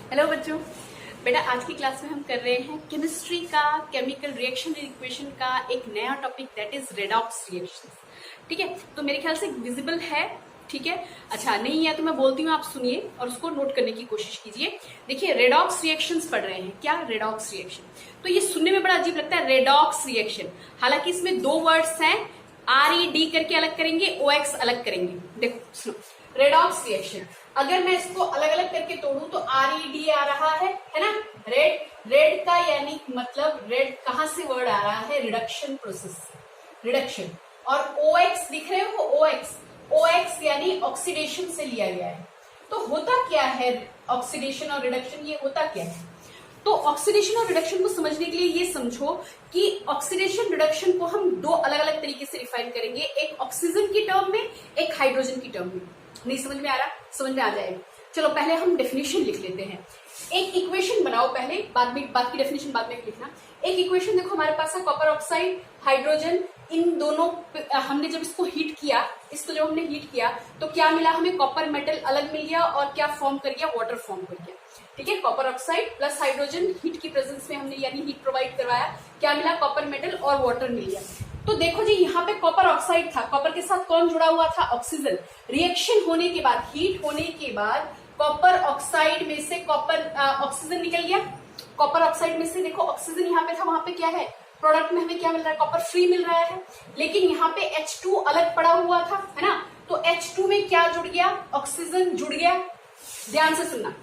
Hello बच्चों। बेटा आज की क्लास में हम कर रहे हैं केमिस्ट्री का केमिकल रिएक्शन इक्वेशन का एक नया topic that is redox reaction. ठीक है, तो मेरे ख्याल से विजिबल है। ठीक है, अच्छा नहीं है तो मैं बोलती हूँ, आप सुनिए और उसको नोट करने की कोशिश कीजिए। देखिए रेडॉक्स रिएक्शंस पढ़ रहे हैं क्या, रेडॉक्स रिएक्शन। तो ये सुनने में बड़ा अजीब लगता है रेडॉक्स रिएक्शन, हालांकि इसमें दो वर्ड्स हैं, RED करके अलग करेंगे, OX अलग करेंगे। देखो सुनो, रेडॉक्स रिएक्शन अगर मैं इसको अलग अलग करके तोड़ू तो RED आ रहा है ना, रेड। रेड का यानी मतलब रेड कहां से वर्ड आ रहा है, रिडक्शन प्रोसेस, रिडक्शन। और OX दिख रहे हो, OX यानी ऑक्सीडेशन से लिया गया है। तो होता क्या है ऑक्सीडेशन और रिडक्शन, ये होता क्या है? तो ऑक्सीडेशन और रिडक्शन को समझने के लिए ये समझो कि ऑक्सीडेशन रिडक्शन को हम दो अलग अलग तरीके से डिफाइन करेंगे, एक ऑक्सीजन की टर्म में, एक हाइड्रोजन की टर्म में। नहीं समझ में आ रहा? समझ में आ जाएगा। चलो पहले हम डेफिनेशन लिख लेते हैं। एक इक्वेशन बनाओ पहले, बाद की डेफिनेशन बाद में लिखना। एक इक्वेशन देखो, हमारे पास है कॉपर ऑक्साइड, हाइड्रोजन, इन दोनों हमने जब इसको हीट किया, इसको जब हमने हीट किया तो क्या मिला हमें, कॉपर मेटल अलग मिल गया और क्या फॉर्म कर गया, वाटर फॉर्म कर गया। ठीक है, copper oxide plus hydrogen heat की प्रेजेंस में हमने यानी हीट प्रोवाइड करवाया, क्या मिला, कॉपर मेटल और वाटर मिल गया। तो देखो जी यहाँ पे कॉपर ऑक्साइड था, कॉपर के साथ कौन जुड़ा हुआ था, ऑक्सीजन। रिएक्शन होने के बाद, हीट होने के बाद कॉपर ऑक्साइड में से कॉपर ऑक्सीजन निकल गया। कॉपर ऑक्साइड में से देखो ऑक्सीजन यहाँ पे था, वहां पे क्या है, प्रोडक्ट में हमें क्या मिल रहा है, कॉपर फ्री मिल रहा है। लेकिन यहाँ पे H2 अलग पड़ा हुआ था, है ना। तो H2 में क्या जुड़ गया, ऑक्सीजन जुड़ गया। ध्यान से सुनना,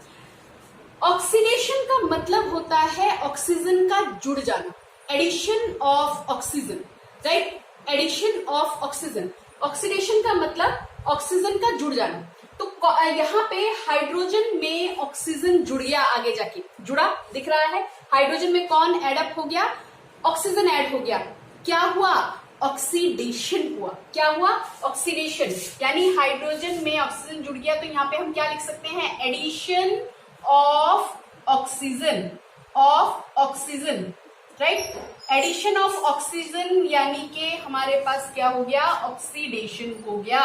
ऑक्सीडेशन का मतलब होता है ऑक्सीजन का जुड़ जाना, addition of oxygen, right, addition of oxygen. Oxidation का मतलब ऑक्सीजन का जुड़ जाना। तो यहाँ पे हाइड्रोजन में ऑक्सीजन जुड़ गया, आगे जाके जुड़ा दिख रहा है। हाइड्रोजन में कौन एड अप हो गया, ऑक्सीजन ऐड हो गया। क्या हुआ, ऑक्सीडेशन हुआ। क्या हुआ, ऑक्सीडेशन, यानी हाइड्रोजन में ऑक्सीजन जुड़ गया। तो यहाँ पे हम क्या लिख सकते हैं, addition of oxygen, right, addition of oxygen, यानी कि हमारे पास क्या हो गया, ऑक्सीडेशन हो गया,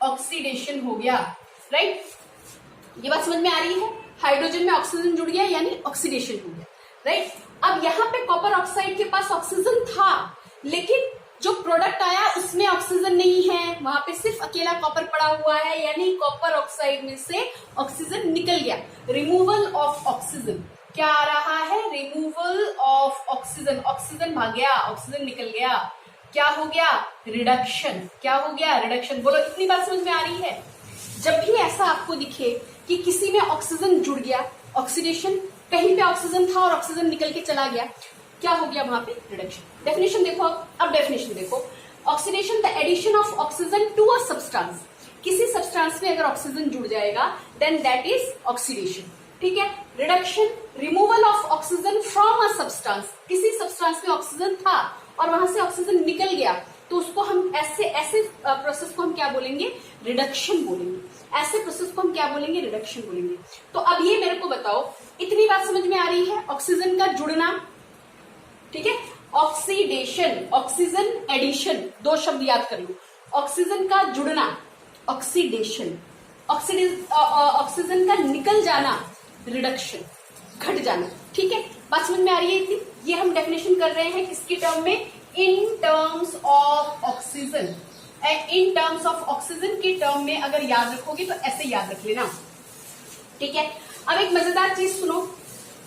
ऑक्सीडेशन हो गया, राइट। ये बात समझ में आ रही है, हाइड्रोजन में ऑक्सीजन जुड़ गया यानी ऑक्सीडेशन हो गया, राइट। अब यहाँ पे कॉपर ऑक्साइड के पास ऑक्सीजन था, लेकिन जो प्रोडक्ट आया उसमें ऑक्सीजन नहीं है, वहां पे सिर्फ अकेला कॉपर पड़ा हुआ है, यानी कॉपर ऑक्साइड में से ऑक्सीजन निकल गया। रिमूवल ऑफ ऑक्सीजन, क्या आ रहा है, रिमूवल ऑफ ऑक्सीजन, ऑक्सीजन भाग गया, ऑक्सीजन निकल गया। क्या हो गया, रिडक्शन। क्या हो गया, रिडक्शन। बोलो इतनी बात समझ में आ रही है? जब भी ऐसा आपको दिखे कि किसी में ऑक्सीजन जुड़ गया, ऑक्सीडेशन, कहीं पे ऑक्सीजन था और ऑक्सीजन निकल के चला गया, क्या हो गया वहां पे, रिडक्शन। डेफिनेशन देखो, अब डेफिनेशन देखो, oxidation the addition of oxygen to a substance. किसी सब्सटेंस में अगर ऑक्सीजन जुड़ जाएगा देन दैट इज ऑक्सीडेशन। ठीक है, reduction, removal of oxygen from a substance. किसी सब्सटेंस में ऑक्सीजन था और वहां से ऑक्सीजन निकल गया, तो उसको हम ऐसे प्रोसेस को हम क्या बोलेंगे, रिडक्शन बोलेंगे। ऐसे प्रोसेस को हम क्या बोलेंगे, रिडक्शन बोलेंगे। तो अब ये मेरे को बताओ, इतनी बात समझ में आ रही है, ऑक्सीजन का जुड़ना, ठीक है, ऑक्सीडेशन, ऑक्सीजन एडिशन, दो शब्द याद कर लो, ऑक्सीजन का जुड़ना, ऑक्सीडेशन, ऑक्सीजन का निकल जाना, रिडक्शन, घट जाना। ठीक है, बात समझ में आ रही है इतनी? ये हम डेफिनेशन कर रहे हैं किसकी टर्म में, in terms of oxygen. In terms of oxygen की टर्म में अगर याद रखोगे तो ऐसे याद रख लेना। ठीक है, अब एक मजेदार चीज सुनो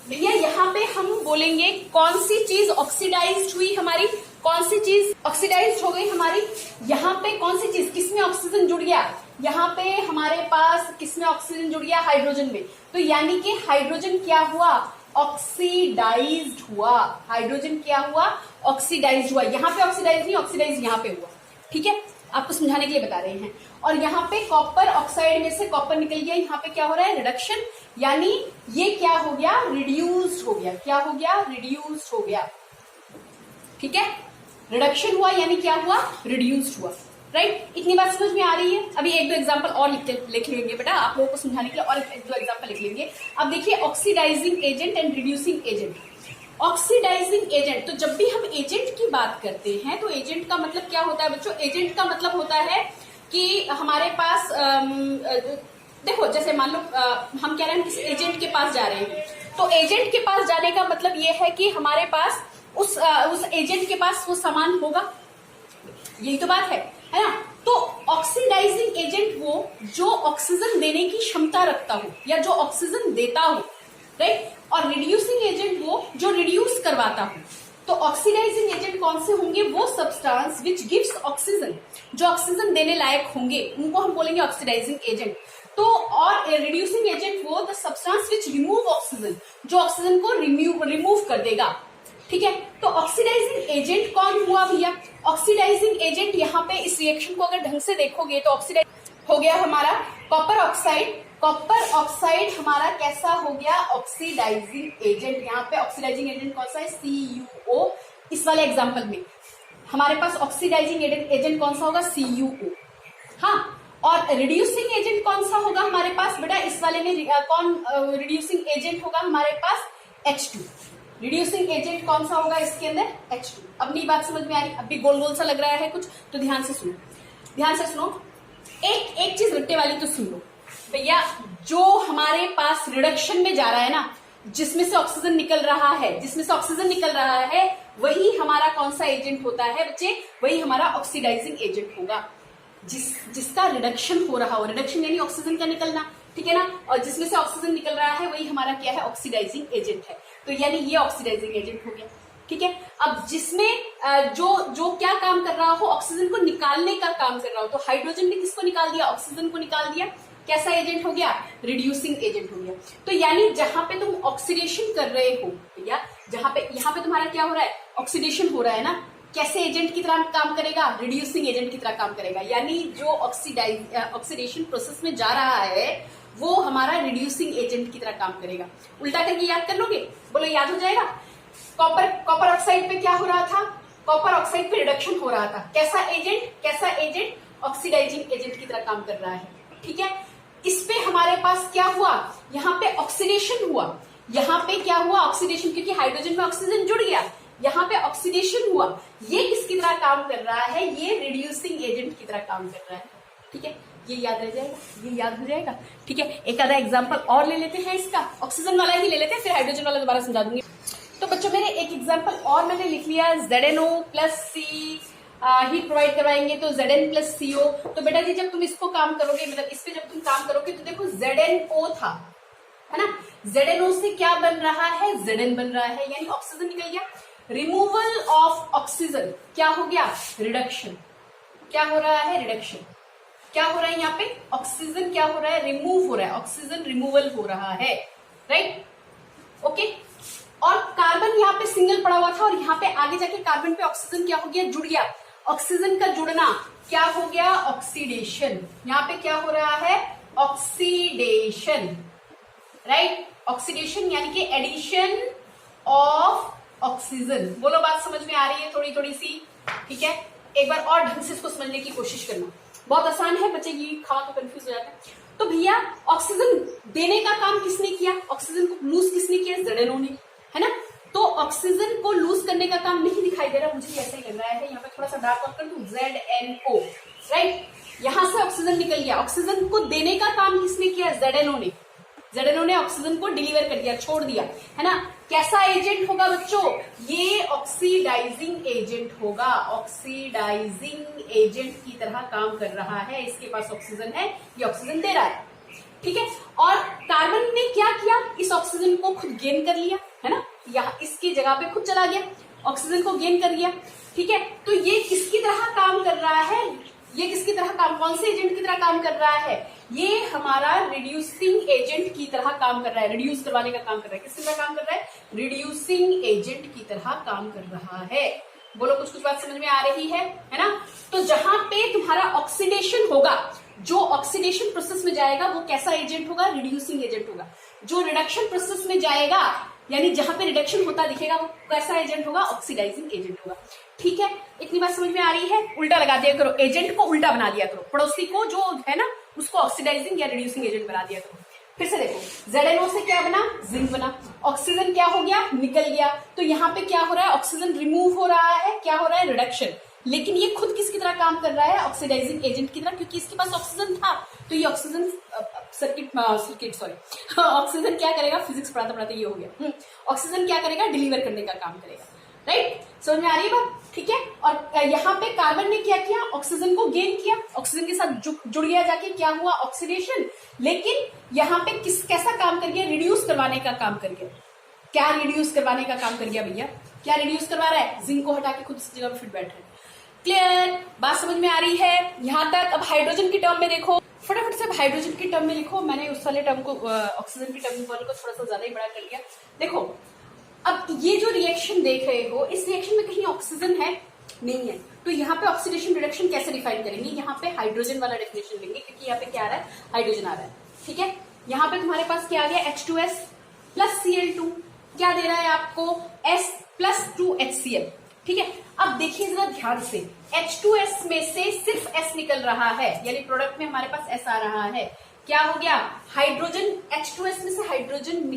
भैया, यहाँ पे हम बोलेंगे कौन सी चीज ऑक्सीडाइज्ड हुई हमारी, कौन सी चीज ऑक्सीडाइज्ड हो गई हमारी, यहाँ पे कौन सी चीज, किसमें ऑक्सीजन जुड़ गया, यहाँ पे हमारे पास किसमें ऑक्सीजन जुड़ गया, हाइड्रोजन में। तो यानी कि हाइड्रोजन क्या हुआ, ऑक्सीडाइज्ड हुआ। हाइड्रोजन क्या हुआ, ऑक्सीडाइज्ड हुआ। यहाँ पे ऑक्सीडाइज नहीं, ऑक्सीडाइज यहाँ पे हुआ। ठीक है, आपको समझाने के लिए बता रहे हैं। और यहाँ पे कॉपर ऑक्साइड में से कॉपर निकल गया, यहाँ पे क्या हो रहा है, रिडक्शन, यानी ये क्या हो गया, रिड्यूस्ड हो गया। क्या हो गया, रिड्यूस्ड हो गया। ठीक है, रिडक्शन हुआ यानी क्या हुआ, रिड्यूस्ड हुआ, राइट। इतनी बात समझ में आ रही है? अभी एक दो एग्जांपल और लिख लेंगे बेटा, आप लोगों को समझाने के लिए और एक दो एग्जांपल लिख लेंगे। अब देखिए, oxidising agent and reducing agent. Oxidising agent, तो जब भी हम एजेंट की बात करते हैं तो एजेंट का मतलब क्या होता है बच्चों, एजेंट का मतलब होता है कि हमारे पास देखो जैसे मान लो हम कह रहे हैं किसी एजेंट के पास जा रहे हैं, तो एजेंट के पास जाने का मतलब ये है कि हमारे पास उस एजेंट के पास वो सामान होगा, यही तो बात है ना। तो ऑक्सीडाइजिंग एजेंट वो जो ऑक्सीजन देने की क्षमता रखता हो या जो ऑक्सीजन देता हो, राइट। और रिड्यूसिंग एजेंट वो जो रिड्यूस करवाता हो। तो ऑक्सीडाइजिंग एजेंट कौन से होंगे? वो सब्सटेंस विच गिव्स ऑक्सीजन, जो ऑक्सीजन देने लायक होंगे उनको हम बोलेंगे ऑक्सीडाइजिंग एजेंट। तो और रिड्यूसिंग एजेंट वो the substance which remove oxygen, जो ऑक्सीजन को रिमूव कर देगा, ठीक है। तो ऑक्सीडाइजिंग एजेंट कौन हुआ भैया? ऑक्सीडाइजिंग एजेंट यहाँ पे इस रिएक्शन को अगर ढंग से देखोगे तो ऑक्सीडाइज हो गया हमारा कॉपर ऑक्साइड। कॉपर ऑक्साइड हमारा कैसा हो गया? Oxidising agent. यहाँ पे ऑक्सीडाइजिंग एजेंट कौन सा है? CuO। इस वाले एग्जांपल में हमारे पास ऑक्सीडाइजिंग एजेंट कौन सा होगा? CuO। हाँ, और रिड्यूसिंग एजेंट कौन सा होगा हमारे पास बेटा? इस वाले में कौन रिड्यूसिंग एजेंट होगा हमारे पास? H2। रिड्यूसिंग एजेंट कौन सा होगा इसके अंदर? H2। अब नई बात समझ में आ रही? अभी गोल गोल सा लग रहा है कुछ, तो ध्यान से सुनो, ध्यान से सुनो। एक चीज रट्टे वाली तो सुन लो भैया, जो हमारे पास रिडक्शन में जा रहा है ना, जिसमें से ऑक्सीजन निकल रहा है, जिसमें से ऑक्सीजन निकल रहा है, वही हमारा कौन सा एजेंट होता है बच्चे? वही हमारा ऑक्सीडाइजिंग एजेंट होगा। जिसका रिडक्शन हो रहा हो, रिडक्शन यानी ऑक्सीजन का निकलना, ठीक है ना, और जिसमें से ऑक्सीजन निकल रहा है वही हमारा क्या है? ऑक्सीडाइजिंग एजेंट है। तो यानी ये ऑक्सीडाइजिंग एजेंट हो गया, ठीक है। अब जिसमें जो क्या काम कर रहा हो? ऑक्सीजन को निकालने का काम कर रहा हो। तो हाइड्रोजन ने किसको निकाल दिया? ऑक्सीजन को निकाल दिया। कैसा एजेंट हो गया? रिड्यूसिंग एजेंट हो गया। तो यानी जहां पे तुम ऑक्सीडेशन कर रहे हो भैया, यहाँ पे तुम्हारा क्या हो रहा है? ऑक्सीडेशन हो रहा है ना। कैसे एजेंट की तरह काम करेगा? रिड्यूसिंग एजेंट की तरह काम करेगा। यानी जो ऑक्सीडेशन प्रोसेस में जा रहा है वो हमारा रिड्यूसिंग एजेंट की तरह काम करेगा। उल्टा करके याद कर लोगे? बोलो याद हो जाएगा। कॉपर ऑक्साइड पे क्या हो रहा था? कॉपर ऑक्साइड पे रिडक्शन हो रहा था। कैसा एजेंट? कैसा एजेंट? ऑक्सीडाइजिंग एजेंट की तरह काम कर रहा है, ठीक है। इस पे हमारे पास क्या हुआ? यहाँ पे ऑक्सीडेशन हुआ। यहाँ पे क्या हुआ? ऑक्सीडेशन, क्योंकि हाइड्रोजन में ऑक्सीजन जुड़ गया। यहाँ पे ऑक्सीडेशन हुआ। ये किसकी तरह काम कर रहा है? ये रिड्यूसिंग एजेंट की तरह काम कर रहा है, ठीक है। ये याद रह जाएगा, ये याद हो जाएगा, ठीक है। एक आधा एग्जांपल और ले लेते हैं इसका, ऑक्सीजन वाला ही ले लेते हैं, फिर हाइड्रोजन वाला दोबारा समझा दूंगी। तो बच्चों मेरे एक एग्जांपल और मैंने लिख लिया, ZnO plus C heat provide करवाएंगे तो Zn प्लस CO। तो बेटा जी जब तुम इसको काम करोगे, मतलब इस पे जब तुम काम करोगे तो देखो ZnO था, है ना। ZnO से क्या बन रहा है? Zn बन रहा है, यानी ऑक्सीजन निकल गया। रिमूवल ऑफ ऑक्सीजन क्या हो गया? रिडक्शन। क्या हो रहा है? रिडक्शन। क्या हो रहा है यहाँ पे? ऑक्सीजन क्या हो रहा है? रिमूव हो रहा है, ऑक्सीजन रिमूवल हो रहा है, राइट, ओके। और कार्बन यहाँ पे सिंगल पड़ा हुआ था और यहाँ पे आगे जाके कार्बन पे ऑक्सीजन क्या हो गया? जुड़ गया। ऑक्सीजन का जुड़ना क्या हो गया? ऑक्सीडेशन। यहाँ पे क्या हो रहा है? Oxidation, right. ऑक्सीडेशन यानी कि एडिशन ऑफ ऑक्सीजन। बोलो बात समझ में आ रही है थोड़ी थोड़ी सी, ठीक है। एक बार और ढंग से इसको समझने की कोशिश करना, बहुत आसान है बच्चे, ये खा तो कंफ्यूज हो जाता है। तो भैया ऑक्सीजन देने का काम किसने किया? ऑक्सीजन को लूज किसने किया? ZnO ने, है ना। तो ऑक्सीजन को लूज करने का काम नहीं दिखाई दे रहा, मुझे ऐसा ही लग रहा है। यहाँ पे थोड़ा सा डार्क आउट कर दूं, ZnO, राइट। यहां से ऑक्सीजन निकल गया। ऑक्सीजन को देने का काम किसने किया? ZnO ने। ZnO ने ऑक्सीजन को डिलीवर कर दिया, छोड़ दिया, है ना। कैसा एजेंट होगा बच्चों? ये ऑक्सीडाइजिंग एजेंट होगा। ऑक्सीडाइजिंग एजेंट की तरह काम कर रहा है। इसके पास ऑक्सीजन है, ये ऑक्सीजन दे रहा है, ठीक है। और कार्बन ने क्या किया? इस ऑक्सीजन को खुद गेन कर लिया, है ना। यहाँ इसकी जगह पे खुद चला गया, ऑक्सीजन को गेन कर लिया, ठीक है। तो ये किसकी तरह काम कर रहा है? ये किसकी तरह काम, कौन से एजेंट की तरह काम कर रहा है? ये हमारा रिड्यूसिंग एजेंट की तरह काम कर रहा है, रिड्यूस करवाने का काम कर रहा है। किसकी तरह काम कर रहा है? रिड्यूसिंग एजेंट की तरह काम कर रहा है। बोलो कुछ कुछ बात समझ में आ रही है ना। तो जहां पे तुम्हारा ऑक्सीडेशन होगा, जो ऑक्सीडेशन प्रोसेस में जाएगा वो कैसा एजेंट होगा? रिड्यूसिंग एजेंट होगा। जो रिडक्शन प्रोसेस में जाएगा, यानी जहां पे रिडक्शन होता दिखेगा, वो कैसा एजेंट होगा? ऑक्सीडाइजिंग एजेंट होगा, ठीक है। इतनी बात समझ में आ रही है? उल्टा लगा दिया करो, एजेंट को उल्टा बना दिया करो, पड़ोसी को जो है ना उसको ऑक्सीडाइजिंग या रिड्यूसिंग एजेंट बना दिया करो। फिर से देखो, ZnO से क्या बना? जिंक बना। ऑक्सीजन क्या हो गया? निकल गया। तो यहाँ पे क्या हो रहा है? ऑक्सीजन रिमूव हो रहा है, क्या हो रहा है? रिडक्शन। लेकिन ये खुद किसकी तरह काम कर रहा है? ऑक्सीडाइजिंग एजेंट की तरह, क्योंकि इसके पास ऑक्सीजन था। तो ये ऑक्सीजन सर्किट सॉरी ऑक्सीजन क्या करेगा, फिजिक्स पढ़ाते पढ़ाते ये हो गया, ऑक्सीजन क्या करेगा, डिलीवर करने का काम करेगा, राइट। समझ में आ रही है बात, ठीक है। और यहाँ पे कार्बन ने क्या किया, ऑक्सीजन को गेन किया, ऑक्सीजन के साथ जुड़ गया, जाके क्या हुआ, ऑक्सीडेशन। लेकिन यहाँ पे कैसा काम कर गया, रिड्यूस करवाने का काम कर गया। क्या रिड्यूस करवाने का काम कर गया भैया, क्या रिड्यूस करवा रहा है, जिंक को हटा के खुद इस जगह पे फिट बैठ रहे हैं। क्लियर, बात समझ में आ रही है यहां तक। अब हाइड्रोजन की टर्म में देखो, फटाफट से हाइड्रोजन की टर्म में लिखो। मैंने उस वाले टर्म को, ऑक्सीजन की टर्म को थोड़ा सा ज्यादा ही बड़ा कर लिया। देखो अब ये जो रिएक्शन देख रहे हो, इस रिएक्शन में कहीं ऑक्सीजन है, नहीं है, तो यहाँ पे ऑक्सीडेशन रिडक्शन कैसे डिफाइन करेंगे, यहाँ पे हाइड्रोजन वाला डेफिनेशन लेंगे, क्योंकि यहाँ पे क्या आ रहा है, हाइड्रोजन आ रहा है, ठीक है। यहाँ पे तुम्हारे पास क्या आ गया, H2S प्लस Cl2, क्या दे रहा है आपको, S प्लस 2HCl, ठीक है। अब देखिए जरा ध्यान से, H2S में से सिर्फ S निकल रहा है, यानी प्रोडक्ट में हमारे पास S आ रहा है। क्या हो गया, हाइड्रोजन, H2S में से हाइड्रोजन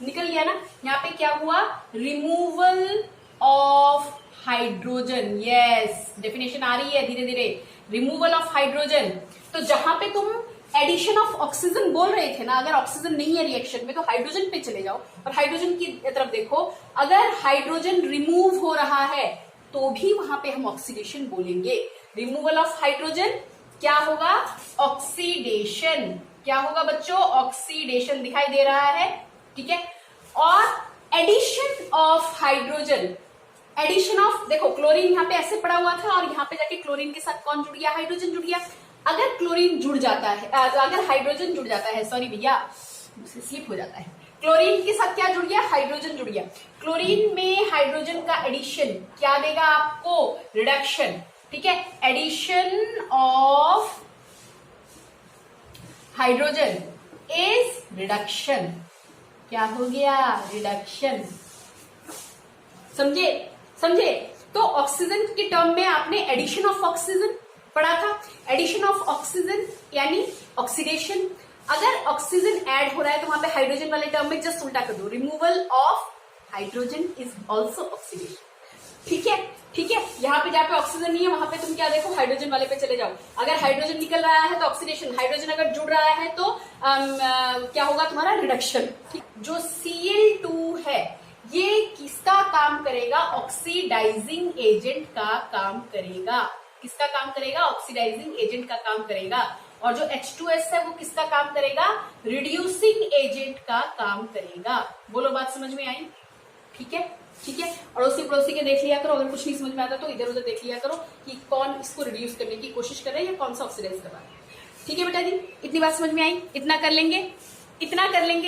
निकल गया ना। यहाँ पे क्या हुआ, removal of hydrogen, yes, definition आ रही है धीरे धीरे, रिमूवल ऑफ हाइड्रोजन। तो जहां पे तुम एडिशन ऑफ ऑक्सीजन बोल रहे थे ना, अगर ऑक्सीजन नहीं है रिएक्शन में तो हाइड्रोजन पे चले जाओ और हाइड्रोजन की तरफ देखो, अगर हाइड्रोजन रिमूव हो रहा है तो भी वहां पे हम ऑक्सीडेशन बोलेंगे। रिमूवल ऑफ हाइड्रोजन क्या होगा, ऑक्सीडेशन। क्या होगा बच्चों, ऑक्सीडेशन दिखाई दे रहा है, ठीक है। और addition of hydrogen, addition of, देखो क्लोरीन यहाँ पे ऐसे पड़ा हुआ था और यहाँ पे जाके क्लोरीन के साथ कौन जुड़ गया, हाइड्रोजन जुड़ गया। अगर क्लोरीन जुड़ जाता है, अगर हाइड्रोजन जुड़ जाता है, सॉरी भैया स्लिप हो जाता है, क्लोरीन के साथ क्या जुड़ गया, हाइड्रोजन जुड़ गया। क्लोरीन में हाइड्रोजन का एडिशन क्या देगा आपको, रिडक्शन, ठीक है। Addition of hydrogen is reduction, क्या हो गया, रिडक्शन। समझे। तो ऑक्सीजन की टर्म में आपने एडिशन ऑफ ऑक्सीजन पढ़ा था, एडिशन ऑफ ऑक्सीजन यानी ऑक्सीडेशन। अगर ऑक्सीजन ऐड हो रहा है तो वहां पे हाइड्रोजन वाले टर्म में जस्ट उल्टा कर दो, removal of hydrogen is also oxidation, ठीक है। यहाँ पे जहाँ पे ऑक्सीजन नहीं है वहां पे तुम क्या देखो, हाइड्रोजन वाले पे चले जाओ। अगर हाइड्रोजन निकल रहा है तो ऑक्सीडेशन, हाइड्रोजन अगर जुड़ रहा है तो क्या होगा तुम्हारा, रिडक्शन। जो Cl2 है ये किसका काम करेगा, ऑक्सीडाइजिंग एजेंट का काम करेगा। किसका काम करेगा, ऑक्सीडाइजिंग एजेंट का काम करेगा। और जो H2S है वो किसका काम करेगा, रिड्यूसिंग एजेंट का काम करेगा। बोलो बात समझ में आई, ठीक है। अड़ोसी पड़ोसी के देख लिया करो, अगर कुछ नहीं समझ में आता तो इधर उधर देख लिया करो कि कौन इसको रिड्यूस करने की कोशिश कर रहा है या कौन सा ऑक्सीडाइज कर रहा है, ठीक है बेटा जी। इतनी बात समझ में आई, इतना कर लेंगे,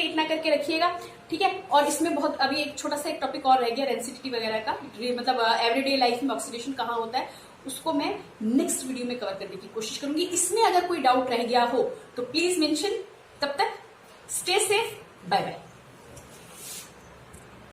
इतना करके रखिएगा, ठीक है। और इसमें बहुत अभी एक छोटा सा एक टॉपिक और रह गया, रेंसिडिटी वगैरह का, मतलब एवरीडे लाइफ में ऑक्सीडेशन कहाँ होता है, उसको मैं नेक्स्ट वीडियो में कवर करने की कोशिश करूंगी। इसमें अगर कोई डाउट रह गया हो तो प्लीज मेंशन। तब तक स्टे सेफ, बाय बाय।